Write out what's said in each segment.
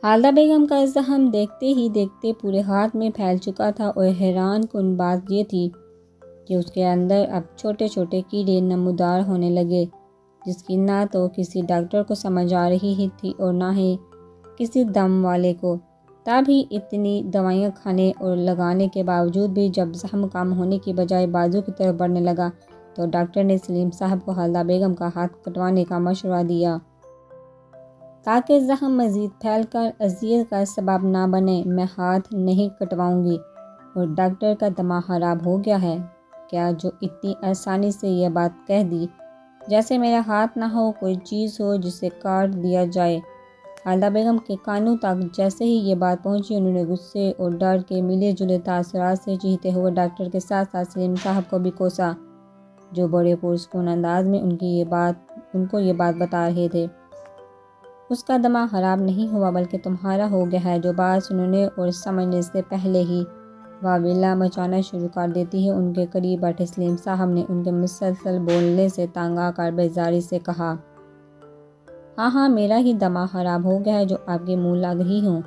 خالدہ بیگم کا زخم دیکھتے ہی دیکھتے پورے ہاتھ میں پھیل چکا تھا اور حیران کن بات یہ تھی کہ اس کے اندر اب چھوٹے چھوٹے کیڑے نمودار ہونے لگے، جس کی نہ تو کسی ڈاکٹر کو سمجھ آ رہی ہی تھی اور نہ ہی کسی دم والے کو۔ تبھی اتنی دوائیاں کھانے اور لگانے کے باوجود بھی جب زخم کم ہونے کی بجائے بازو کی طرف بڑھنے لگا تو ڈاکٹر نے سلیم صاحب کو خالدہ بیگم کا ہاتھ کٹوانے کا مشورہ دیا تاکہ زخم مزید پھیل کر اذیت کا سبب نہ بنے۔ میں ہاتھ نہیں کٹواؤں گی اور ڈاکٹر کا دماغ خراب ہو گیا ہے کیا جو اتنی آسانی سے یہ بات کہہ دی جیسے میرا ہاتھ نہ ہو کوئی چیز ہو جسے کاٹ دیا جائے۔ خالدہ بیگم کے کانوں تک جیسے ہی یہ بات پہنچی انہوں نے غصے اور ڈر کے ملے جلے تاثرات سے چیختے ہوئے ڈاکٹر کے ساتھ ساتھ سلیم صاحب کو بھی کوسا، جو بڑے پرسکون انداز میں ان کو یہ بات بتا رہے تھے۔ اس کا دماغ خراب نہیں ہوا بلکہ تمہارا ہو گیا ہے۔ جو بات سننے اور سمجھنے سے پہلے ہی واویلا مچانا شروع کر دیتی ہے۔ ان کے قریب بیٹھے سلیم صاحب نے ان کے مسلسل بولنے سے تنگ آ کر بیزاری سے کہا، ہاں میرا ہی دماغ خراب ہو گیا ہے جو آپ کے منہ لگ رہی ہوں،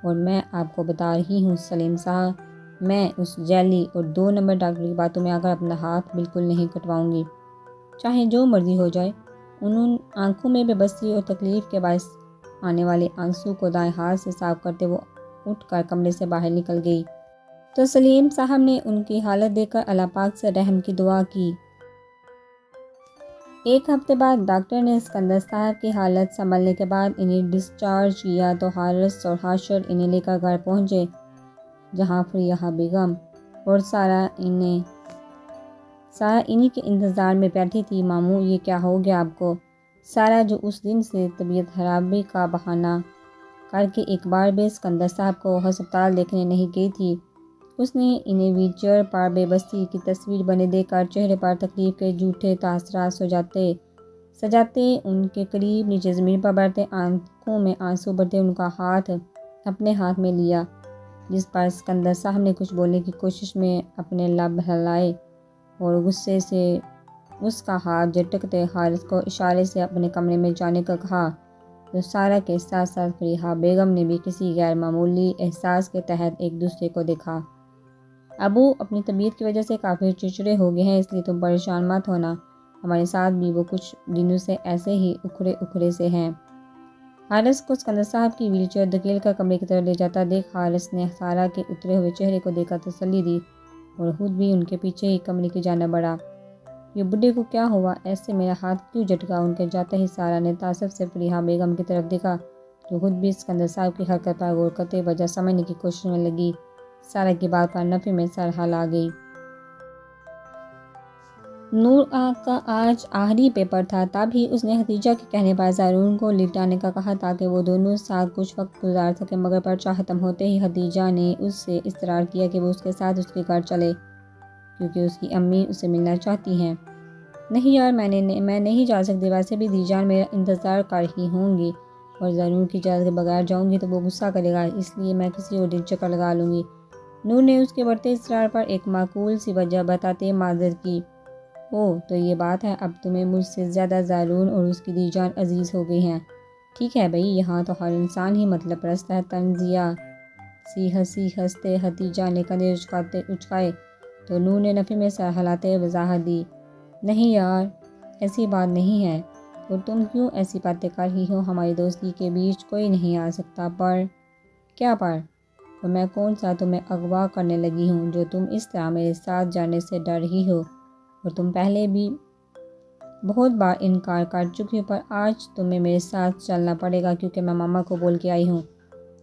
اور میں آپ کو بتا رہی ہوں سلیم صاحب، میں اس جیلی اور 2 نمبر ڈاکٹر کی باتوں میں آ کر اپنا ہاتھ بالکل نہیں کٹواؤں گی، چاہے جو مرضی ہو جائے۔ انہوں آنکھوں میں بے بسی اور تکلیف کے باعث آنے والے آنسو کو دائیں ہاتھ سے صاف کرتے وہ اٹھ کر کمرے سے باہر نکل گئی تو سلیم صاحب نے ان کی حالت دیکھ کر اللہ پاک سے رحم کی دعا کی۔ 1 ہفتے بعد ڈاکٹر نے اسکندر صاحب کی حالت سنبھلنے کے بعد انہیں ڈسچارج کیا تو حارث اور حاشر انہیں لے کر گھر پہنچے، جہاں فریحہ بیگم اور سارہ انہی کے انتظار میں بیٹھی تھی۔ ماموں یہ کیا ہو گیا آپ کو؟ سارہ جو اس دن سے طبیعت خرابی کا بہانہ کر کے ایک بار بھی اسکندر صاحب کو ہسپتال دیکھنے نہیں گئی تھی، اس نے انہیں ویل چیئر پر بے بسی کی تصویر بنے دیکھ کر چہرے پر تکلیف کے جھوٹے تاثرات سجاتے ان کے قریب نیچے زمین پر بیٹھتے آنکھوں میں آنسو بھرتے ان کا ہاتھ اپنے ہاتھ میں لیا، جس پر اسکندر صاحب نے کچھ بولنے کی کوشش میں اپنے لب ہلائے اور غصے سے اس کا ہاتھ جھٹکتے حارث کو اشارے سے اپنے کمرے میں جانے کا کہا، تو سارہ کے ساتھ ساتھ فریحہ بیگم نے بھی کسی غیر معمولی احساس کے تحت ایک دوسرے کو دیکھا۔ ابو اپنی طبیعت کی وجہ سے کافی چڑچڑے ہو گئے ہیں، اس لیے تم پریشان مت ہونا، ہمارے ساتھ بھی وہ کچھ دنوں سے ایسے ہی اکھڑے سے ہیں۔ حارث کو اسکندر صاحب کی ویل چیئر دھکیل کر کمرے کی طرف لے جاتا دیکھ حارث نے سارہ کے اترے ہوئے چہرے کو دیکھ کر تسلی دی اور خود بھی ان کے پیچھے ہی کمرے کی جانب بڑھا۔ یہ بڈھے کو کیا ہوا؟ ایسے میرا ہاتھ کیوں جھٹکا؟ ان کے جاتے ہی سارہ نے تعصب سے فریحہ بیگم کی طرف دیکھا تو خود بھی اسکندر صاحب کی حرکت پر غور کرتے وجہ سمجھنے کی کوشش میں لگی۔ سارہ کی بات پر نفی میں سر ہلا گئی۔ نور کا آج آخری پیپر تھا، تبھی اس نے ختیجہ کے کہنے پر زارون کو لٹانے کا کہا تاکہ وہ دونوں ساتھ کچھ وقت گزار سکیں، مگر پرچہ ختم ہوتے ہی ختیجہ نے اس سے اصرار کیا کہ وہ اس کے ساتھ اس کے گھر چلے کیونکہ اس کی امی اسے ملنا چاہتی ہیں۔ نہیں یار میں نہیں جا سکتی، ویسے بھی دی جان میرا انتظار کر ہی ہوں گی اور زارون کی اجازت کے بغیر جاؤں گی تو وہ غصہ کرے گا، اس لیے میں کسی اور دن چکر لگا لوں گی۔ نور نے اس کے بڑھتے اصرار پر ایک معقول سی وجہ بتاتے معذرت کی۔ اوہ تو یہ بات ہے، اب تمہیں مجھ سے زیادہ زارون اور اس کی دی جان عزیز ہو گئی ہیں۔ ٹھیک ہے بھئی، یہاں تو ہر انسان ہی مطلب پرست ہے۔ تنزیہ سی ہنستے ختیجہ نے کندھے اچکائے تو نور نے نفی میں سر ہلاتے وضاحت دی، نہیں یار ایسی بات نہیں ہے، اور تم کیوں ایسی باتیں کر رہی ہو؟ ہماری دوستی کے بیچ کوئی نہیں آ سکتا۔ پر کیا پر؟ تو میں کون سا تمہیں اغوا کرنے لگی ہوں جو تم اس طرح میرے ساتھ جانے سے ڈر رہی ہو؟ اور تم پہلے بھی بہت بار انکار کر چکی ہو، پر آج تمہیں میرے ساتھ چلنا پڑے گا کیونکہ میں ماما کو بول کے آئی ہوں،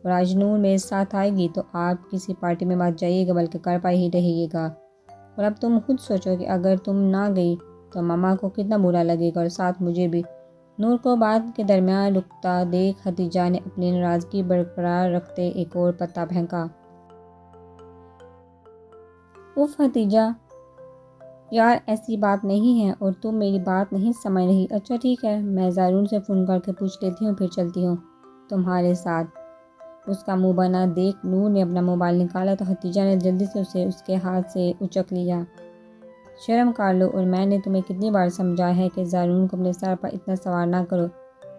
اور آج نور میرے ساتھ آئے گی تو آپ کسی پارٹی میں مت جائیے گا بلکہ گھر پر ہی رہیے گا۔ اور اب تم خود سوچو کہ اگر تم نہ گئی تو ماما کو کتنا برا لگے گا اور ساتھ مجھے بھی۔ نور کو بات کے درمیان رکتا دیکھ ختیجہ نے اپنی ناراضگی برقرار رکھتے ایک اور پتا پھینکا۔ اف ختیجہ یار ایسی بات نہیں ہے اور تم میری بات نہیں سمجھ رہی۔ اچھا ٹھیک ہے، میں زارون سے فون کر کے پوچھ لیتی ہوں پھر چلتی ہوں تمہارے ساتھ۔ اس کا منہ بنا دیکھ نور نے اپنا موبائل نکالا تو ختیجہ نے جلدی سے اسے اس کے ہاتھ سے اچک لیا۔ شرم کر لو، اور میں نے تمہیں کتنی بار سمجھایا ہے کہ زارون کو اپنے سر پر اتنا سوار نہ کرو،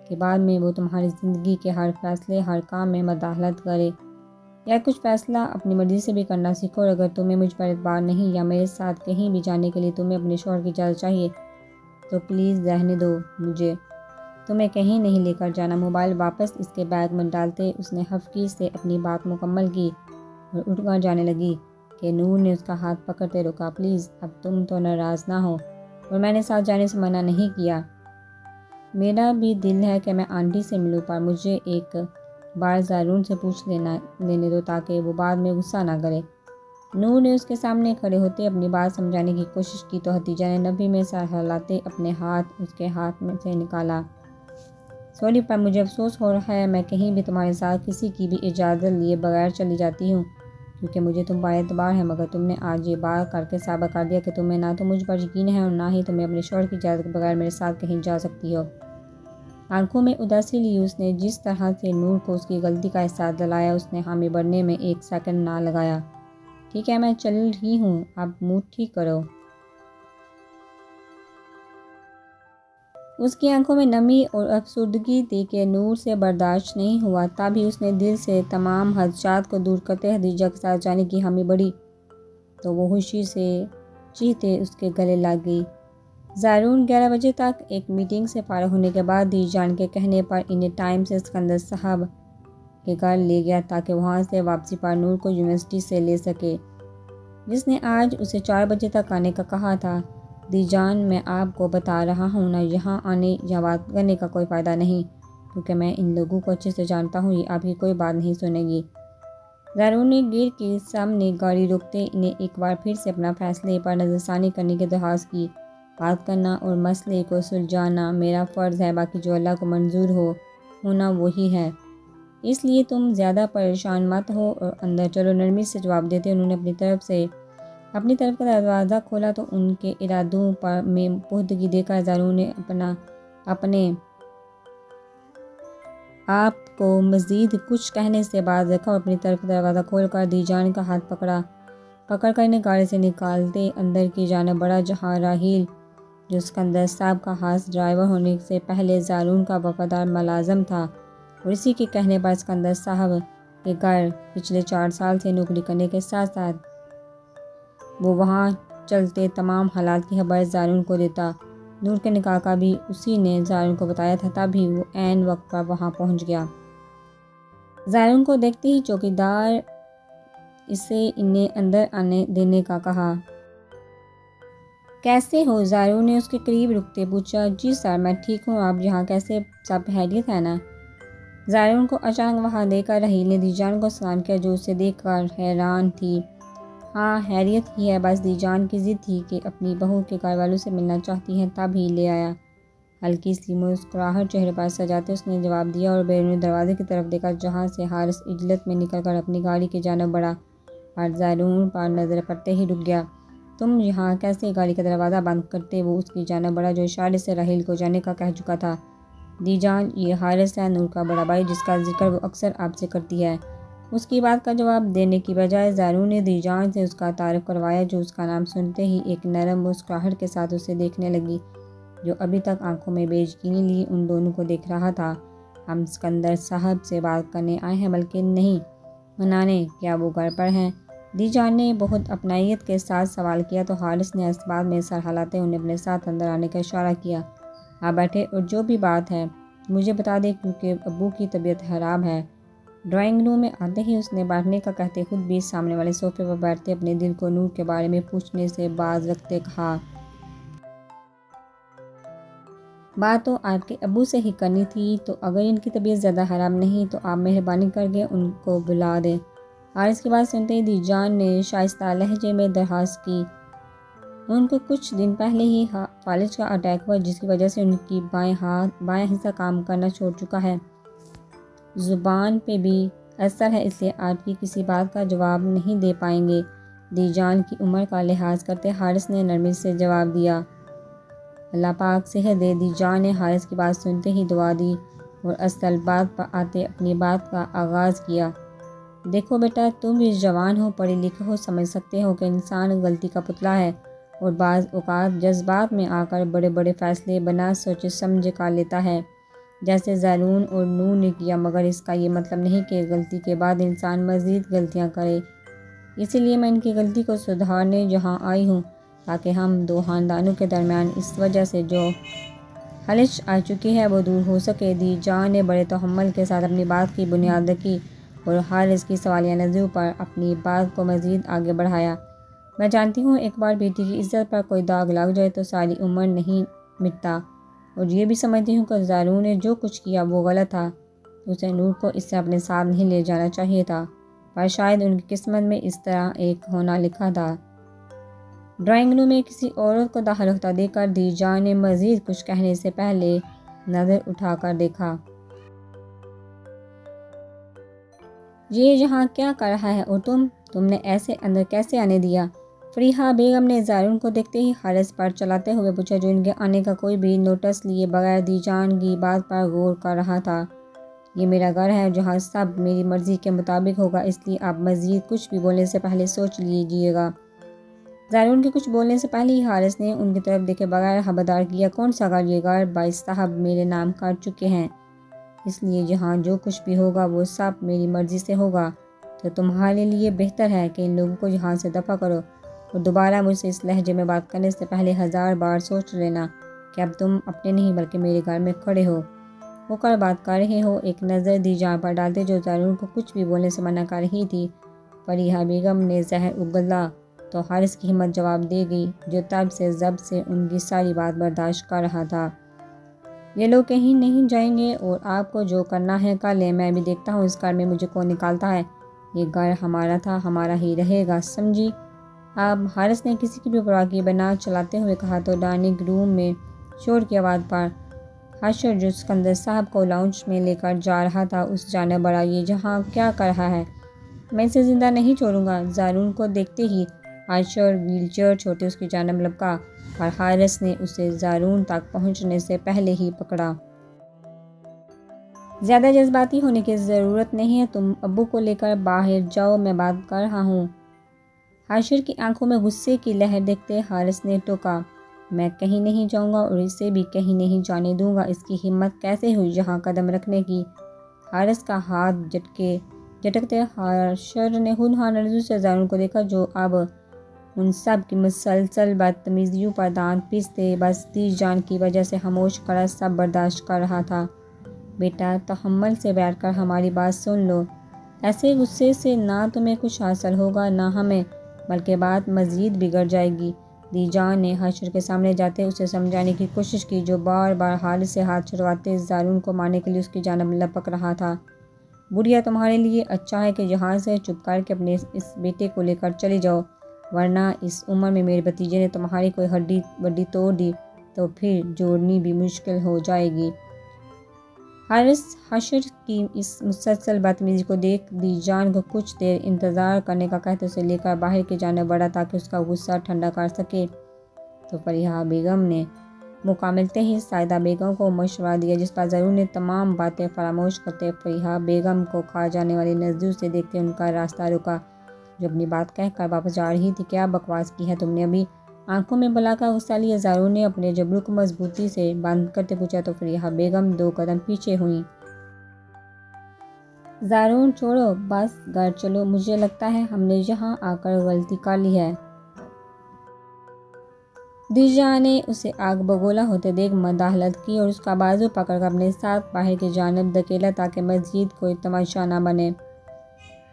کہ بعد میں وہ تمہاری زندگی کے ہر فیصلے ہر کام میں مداخلت کرے، یا کچھ فیصلہ اپنی مرضی سے بھی کرنا سیکھو۔ اور اگر تمہیں مجھ پر اعتبار نہیں یا میرے ساتھ کہیں بھی جانے کے لیے تمہیں اپنے شوہر کی اجازت چاہیے تو پلیز رہنے دو مجھے تمہیں کہیں نہیں لے کر جانا۔ موبائل واپس اس کے بیگ میں ڈالتے اس نے حفقی سے اپنی بات مکمل کی اور اٹھ کر جانے لگی کہ نور نے اس کا ہاتھ پکڑتے روکا۔ پلیز اب تم تو ناراض نہ ہو، اور میں نے ساتھ جانے سے منع نہیں کیا، میرا بھی دل ہے کہ میں آنٹی سے ملوں، پر مجھے ایک بار زارون سے پوچھ لینے دو تاکہ وہ بعد میں غصہ نہ کرے۔ نور نے اس کے سامنے کھڑے ہوتے اپنی بات سمجھانے کی کوشش کی تو ہتیجہ نے نبی میں سر ہلاتے اپنے ہاتھ اس کے ہاتھ میں سے نکالا۔ سوری، پر مجھے افسوس ہو رہا ہے، میں کہیں بھی تمہارے ساتھ کسی کی بھی اجازت لیے بغیر چلی جاتی ہوں کیونکہ مجھے تم پر اعتبار ہے، مگر تم نے آج یہ بات کر کے ثابت کر دیا کہ تمہیں نہ تو مجھ پر یقین ہے اور نہ ہی تمہیں اپنے شوہر کی اجازت کے بغیر میرے ساتھ کہیں جا سکتی ہو۔ آنکھوں میں اداسی لی اس نے جس طرح سے نور کو اس کی غلطی کا احساس دلایا، اس نے حامی بڑھنے میں ایک سیکنڈ نہ لگایا۔ ٹھیک ہے، میں چل رہی ہوں، اب موڈ ٹھیک کرو۔ اس کی آنکھوں میں نمی اور افسردگی تھی کہ نور سے برداشت نہیں ہوا، تبھی اس نے دل سے تمام خدشات کو دور کرتے ہتیجہ کے ساتھ جانے کی حامی بڑھی تو وہ خوشی سے چیختے اس کے گلے لگ گئی۔ زارون 11 بجے تک ایک میٹنگ سے فارغ ہونے کے بعد دی جان کے کہنے پر انہیں ٹائم سے اسکندر صاحب کے گھر لے گیا تاکہ وہاں سے واپسی پر نور کو یونیورسٹی سے لے سکے، جس نے آج اسے 4 بجے تک آنے کا کہا تھا۔ دی جان، میں آپ کو بتا رہا ہوں نا، یہاں آنے یا بات کرنے کا کوئی فائدہ نہیں کیونکہ میں ان لوگوں کو اچھے سے جانتا ہوں، یہ آپ کی کوئی بات نہیں سنے گی۔ زارون نے گیٹ کے سامنے گاڑی روکتے انہیں ایک بار پھر سے اپنا فیصلے پر نظر ثانی کرنے کی درخواست کی۔ بات کرنا اور مسئلے کو سلجھانا میرا فرض ہے، باقی جو اللہ کو منظور ہونا وہی ہے، اس لیے تم زیادہ پریشان مت ہو اور اندر چلو۔ نرمی سے جواب دیتے انہوں نے اپنی طرف کا دروازہ کھولا تو ان کے ارادوں میں پختگی دے کر زارون نے اپنے آپ کو مزید کچھ کہنے سے باز رکھا اور اپنی طرف دروازہ کھول کر دی جان کا ہاتھ پکڑ کر انہیں گاڑی سے نکالتے اندر کی جانب بڑھا، جہاں راہیل جو اسکندر صاحب کا خاص ڈرائیور ہونے سے پہلے زارون کا وفادار ملازم تھا اور اسی کے کہنے پر اسکندر صاحب کے گھر پچھلے 4 سال سے نوکری کرنے کے ساتھ ساتھ وہ وہاں چلتے تمام حالات کی خبر زارون کو دیتا۔ نور کے نکاح کا بھی اسی نے زارون کو بتایا تھا، تبھی وہ عین وقت پر وہاں پہنچ گیا۔ زارون کو دیکھتے ہی چوکیدار اسے انہیں اندر آنے دینے کا کہا۔ کیسے ہو؟ زارون نے اس کے قریب رکتے پوچھا۔ جی سر، میں ٹھیک ہوں، آپ یہاں کیسے؟ سب خیریت ہے نا؟ زارون کو اچانک وہاں دیکھ کر راہیل نے دی جان کو سلام کیا جو اسے دیکھ کر حیران تھی۔ ہاں خیریت ہی ہے، بس دی جان کی ضد تھی کہ اپنی بہو کے گھر والوں سے ملنا چاہتی ہیں، تب ہی لے آیا۔ ہلکی سی مسکراہٹ چہرے پر سجاتے اس نے جواب دیا اور بیرونی دروازے کی طرف دیکھا جہاں سے حارث عجلت میں نکل کر اپنی گاڑی کی جانب بڑھا اور زارون پر نظر پڑتے ہی رک گیا۔ تم یہاں کیسے؟ گاڑی کا دروازہ بند کرتے وہ اس کی جانب بڑھا جو اشارے سے راہیل کو جانے کا کہہ چکا تھا۔ دی جان، یہ حارث ہے، نور کا بڑا بھائی جس کا ذکر وہ اکثر آپ سے کرتی ہے۔ اس کی بات کا جواب دینے کی بجائے زارون نے دی جان سے اس کا تعارف کروایا جو اس کا نام سنتے ہی ایک نرم مسکراہٹ کے ساتھ اسے دیکھنے لگی، جو ابھی تک آنکھوں میں بے یقینی لیے ان دونوں کو دیکھ رہا تھا۔ ہم اسکندر صاحب سے بات کرنے آئے ہیں، بلکہ نہیں منانے، کیا وہ گھر پر ہیں؟ دی جان نے بہت اپنائیت کے ساتھ سوال کیا تو حارث نے اسباب میں سر ہلاتے انہیں اپنے ساتھ اندر آنے کا اشارہ کیا۔ آپ بیٹھے اور جو بھی بات ہے مجھے بتا دیں کیونکہ ابو کی طبیعت خراب ہے۔ ڈرائنگ روم میں آتے ہی اس نے بیٹھنے کا کہتے خود بھی سامنے والے صوفے پر بیٹھتے اپنے دل کو نور کے بارے میں پوچھنے سے باز رکھتے کہا۔ بات تو آپ کے ابو سے ہی کرنی تھی، تو اگر ان کی طبیعت زیادہ خراب نہیں تو آپ مہربانی کر کے ان کو بلا دیں۔ حارث کی بات سنتے ہی دی جان نے شائستہ لہجے میں درخواست کی۔ ان کو کچھ دن پہلے ہی فالج کا اٹیک ہوا جس کی وجہ سے ان کی بائیں حصہ کام کرنا چھوڑ چکا ہے، زبان پہ بھی اثر ہے، اس لیے آپ کی کسی بات کا جواب نہیں دے پائیں گے۔ دی جان کی عمر کا لحاظ کرتے حارث نے نرمی سے جواب دیا۔ اللہ پاک صحت دے۔ دی جان نے حارث کی بات سنتے ہی دعا دی اور اصل بات پر آتے اپنی بات کا آغاز کیا۔ دیکھو بیٹا، تم بھی جوان ہو، پڑھے لکھے ہو، سمجھ سکتے ہو کہ انسان غلطی کا پتلا ہے اور بعض اوقات جذبات میں آ کر بڑے بڑے فیصلے بنا سوچے سمجھے کر لیتا ہے۔ جیسے زارون اور نور نے کیا، مگر اس کا یہ مطلب نہیں کہ غلطی کے بعد انسان مزید غلطیاں کرے۔ اسی لیے میں ان کی غلطی کو سدھارنے یہاں آئی ہوں، تاکہ ہم دو خاندانوں کے درمیان اس وجہ سے جو خلش آ چکی ہے وہ دور ہو سکے۔ دی جان نے بڑے تحمل کے ساتھ اپنی بات کی بنیاد رکھی اور حارث کی سوالیہ نظروں پر اپنی بات کو مزید آگے بڑھایا۔ میں جانتی ہوں ایک بار بیٹی کی عزت پر کوئی داغ لگ جائے تو ساری عمر نہیں مٹتا، اور یہ بھی سمجھتی ہوں کہ زارون نے جو کچھ کیا وہ غلط تھا۔ اسے نور کو اس سے اپنے ساتھ نہیں لے جانا چاہیے تھا، پر شاید ان کی قسمت میں اس طرح ایک ہونا لکھا تھا۔ ڈرائنگ روم میں کسی عورت کو داخل ہوتا دیکھ کر دی جان نے مزید کچھ کہنے سے پہلے نظر اٹھا کر دیکھا۔ یہ یہاں کیا کر رہا ہے، اور تم نے ایسے اندر کیسے آنے دیا؟ فریحہ بیگم نے زارون کو دیکھتے ہی حارث پر چلاتے ہوئے پوچھا، جو ان کے آنے کا کوئی بھی نوٹس لیے بغیر دی جان کی بات پر غور کر رہا تھا۔ یہ میرا گھر ہے جہاں سب میری مرضی کے مطابق ہوگا، اس لیے آپ مزید کچھ بھی بولنے سے پہلے سوچ لیجیے گا۔ زارون کے کچھ بولنے سے پہلے ہی حارث نے ان کی طرف دیکھے بغیر خبردار کیا، کون سا گھر؟ یہ گھر بائیس صاحب میرے نام کر چکے ہیں، اس لیے یہاں جو کچھ بھی ہوگا وہ سب میری مرضی سے ہوگا۔ تو تمہارے لیے بہتر ہے کہ ان لوگوں کو یہاں سے دفع کرو، اور دوبارہ مجھ سے اس لہجے میں بات کرنے سے پہلے 1000 بار سوچ لینا کہ اب تم اپنے نہیں بلکہ میرے گھر میں کھڑے ہو کر بات کر رہے ہو۔ ایک نظر دی جان پر ڈالتے جو زارون کو کچھ بھی بولنے سے منع کر رہی تھی، فریحہ بیگم نے زہر اگلا تو حارث کی ہمت جواب دے گئی، جو تب سے ضبط سے ان کی ساری بات برداشت کر رہا تھا۔ یہ لوگ کہیں نہیں جائیں گے، اور آپ کو جو کرنا ہے کر لیں، میں بھی دیکھتا ہوں اس گھر میں مجھے کون نکالتا ہے۔ یہ گھر ہمارا تھا، ہمارا ہی رہے گا، سمجھی؟ اب حارث نے کسی کی بھی پرواہ کیے بنا چلاتے ہوئے کہا تو ڈائننگ روم میں شور کی آواز پر حشر جو سکندر صاحب کو لاؤنج میں لے کر جا رہا تھا اس جانب بڑھا، یہ جہاں کیا کر رہا ہے؟ میں اسے زندہ نہیں چھوڑوں گا۔ زارون کو دیکھتے ہی حشر ویل چیئر چھوڑتے اس کی جانب لپکا، پر حارث نے اسے زارون تک پہنچنے سے پہلے ہی پکڑا۔ زیادہ جذباتی ہونے کی ضرورت نہیں ہے، تم ابو کو لے کر باہر جاؤ، میں بات کر رہا ہوں۔ حشر کی آنکھوں میں غصے کی لہر دیکھتے حارث نے ٹوکا، میں کہیں نہیں جاؤں گا اور اسے بھی کہیں نہیں جانے دوں گا۔ اس کی ہمت کیسے ہوئی یہاں قدم رکھنے کی؟ حارث کا ہاتھ جھٹکتے حشر نے ہونہار نظروں سے زارون کو دیکھا، جو اب ان سب کی مسلسل بدتمیزیوں پر دانت پیستے بس دی جان کی وجہ سے خاموش کھڑا سب برداشت کر رہا تھا۔ بیٹا، تحمل سے بیٹھ کر ہماری بات سن لو، ایسے غصے سے نہ تمہیں کچھ حاصل ہوگا نہ ہمیں، بلکہ بات مزید بگڑ جائے گی۔ دی جان نے حشر کے سامنے جاتے اسے سمجھانے کی کوشش کی، جو بار بار حارث سے ہاتھ چھڑواتے زارون کو مارنے کے لیے اس کی جانب لپک رہا تھا۔ بڑھیا، تمہارے لیے اچھا ہے کہ یہاں سے چپ کر کے اپنے اس بیٹے کو لے کر چلی جاؤ، ورنہ اس عمر میں میرے بھتیجے نے تمہاری کوئی ہڈی وڈی توڑ دی تو پھر جوڑنی بھی مشکل ہو جائے گی۔ حارث حشر کی اس مسلسل بدتمیزی کو دیکھ دی جان کو کچھ دیر انتظار کرنے کا کہتے اسے لے کر باہر کی جانب بڑھا تاکہ اس کا غصہ ٹھنڈا کر سکے۔ تو فریحہ بیگم نے موقع ملتے ہی سائدہ بیگم کو مشورہ دیا، جس پر زارون نے تمام باتیں فراموش کرتے فریحہ بیگم کو کھا جانے والی نظروں سے دیکھتے ان کا راستہ روکا، جو اپنی بات کہہ کر واپس جا رہی تھی۔ کیا بکواس کی ہے تم نے ابھی؟ آنکھوں میں بلا کر غصہ لیے زارون نے اپنے جبڑوں کو مضبوطی سے بند کرتے پوچھا، تو فریحہ بیگم 2 قدم پیچھے ہوئیں۔ زارون، چھوڑو، بس گھر چلو، مجھے لگتا ہے ہم نے یہاں آ کر غلطی کر لی ہے۔ دی جان نے اسے آگ بگولا ہوتے دیکھ مداخلت کی اور اس کا بازو پکڑ کر اپنے ساتھ باہر کی جانب دھکیلا تاکہ مزید کوئی تماشا نہ بنے۔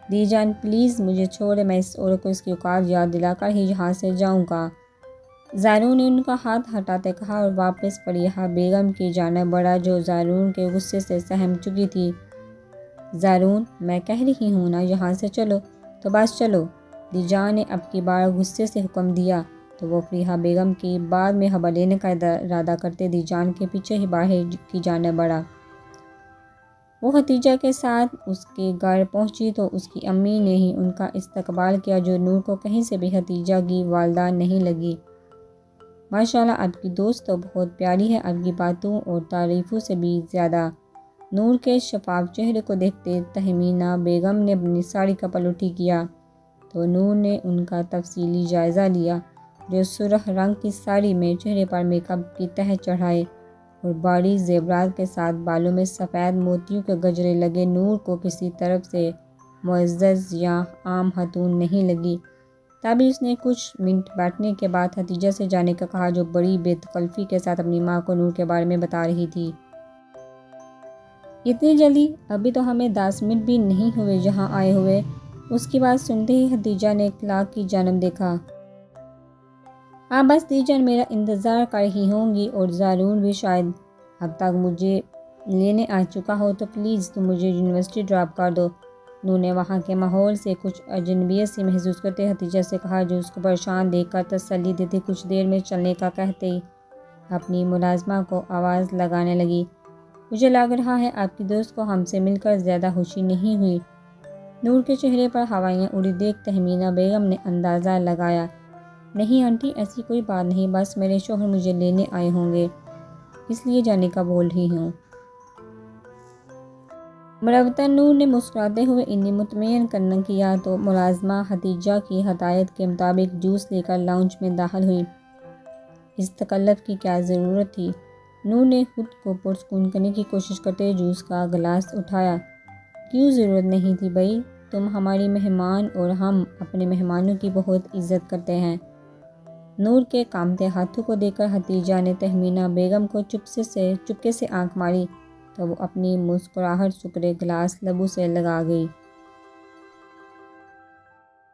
دی جان، پلیز مجھے چھوڑیں، میں اس عورت کو اس کی اوقات یاد دلا کر ہی یہاں سے جاؤں گا۔ زارون نے ان کا ہاتھ ہٹاتے کہا اور واپس فریحہ بیگم کی جانب بڑھا، جو زارون کے غصے سے سہم چکی تھی۔ زارون، میں کہہ رہی ہوں نا یہاں سے چلو، تو بس چلو۔ دی جان نے اب کی بار غصے سے حکم دیا تو وہ فریحہ بیگم کی بات میں خبر لینے کا ارادہ کرتے دی جان کے پیچھے ہی باہر کی جانب بڑھا۔ وہ ختیجہ کے ساتھ اس کے گھر پہنچی تو اس کی امی نے ہی ان کا استقبال کیا، جو نور کو کہیں سے بھی ختیجہ کی والدہ نہیں لگی۔ ماشاءاللہ، آپ کی دوست تو بہت پیاری ہے، آپ کی باتوں اور تعریفوں سے بھی زیادہ۔ نور کے شفاف چہرے کو دیکھتے تہمینہ بیگم نے اپنی ساڑی کا پلو ٹھیک کیا تو نور نے ان کا تفصیلی جائزہ لیا، جو سرخ رنگ کی ساڑی میں چہرے پر میک اپ کی تہہ چڑھائے اور باری زیورات کے ساتھ بالوں میں سفید موتیوں کے گجرے لگے نور کو کسی طرف سے معزز یا عام خاتون نہیں لگی۔ تبھی اس نے کچھ منٹ بیٹھنے کے بعد ہتیجہ سے جانے کا کہا، جو بڑی بے تکلفی کے ساتھ اپنی ماں کو نور کے بارے میں بتا رہی تھی۔ اتنی جلدی؟ ابھی تو ہمیں 10 منٹ بھی نہیں ہوئے جہاں آئے ہوئے۔ اس کی بات سنتے ہی ہتیجہ نے کلاک کی جانب دیکھا۔ آپ بس دیجان میرا انتظار کر رہی ہوں گی، اور زارون بھی شاید اب تک مجھے لینے آ چکا ہو، تو پلیز تم مجھے یونیورسٹی ڈراپ کر دو۔ نور نے وہاں کے ماحول سے کچھ اجنبیت سی محسوس کرتے ہتیجہ سے کہا، جو اس کو پریشان دیکھ کر تسلی دیتی کچھ دیر میں چلنے کا کہتے ہی اپنی ملازمہ کو آواز لگانے لگی۔ مجھے لگ رہا ہے آپ کی دوست کو ہم سے مل کر زیادہ خوشی نہیں ہوئی۔ نور کے چہرے پر ہوائیاں اڑی دیکھ تہمینہ بیگم نے اندازہ لگایا۔ نہیں آنٹی، ایسی کوئی بات نہیں، بس میرے شوہر مجھے لینے آئے ہوں گے، اس لیے جانے کا بول رہی ہوں۔ مروتاً نور نے مسکراتے ہوئے انہیں مطمئن کرنا کیا تو ملازمہ ہتیجہ کی ہدایت کے مطابق جوس لے کر لاؤنج میں داخل ہوئی۔ اس تکلف کی کیا ضرورت تھی؟ نور نے خود کو پرسکون کرنے کی کوشش کرتے جوس کا گلاس اٹھایا۔ کیوں ضرورت نہیں تھی بھائی؟ تم ہماری مہمان اور ہم اپنے مہمانوں کی بہت عزت کرتے ہیں۔ نور کے کانپتے ہاتھوں کو دیکھ کر ہتیجہ نے تہمینہ بیگم کو چپکے سے آنکھ ماری تو وہ اپنی مسکراہٹ سکڑے گلاس لبوں سے لگا گئی۔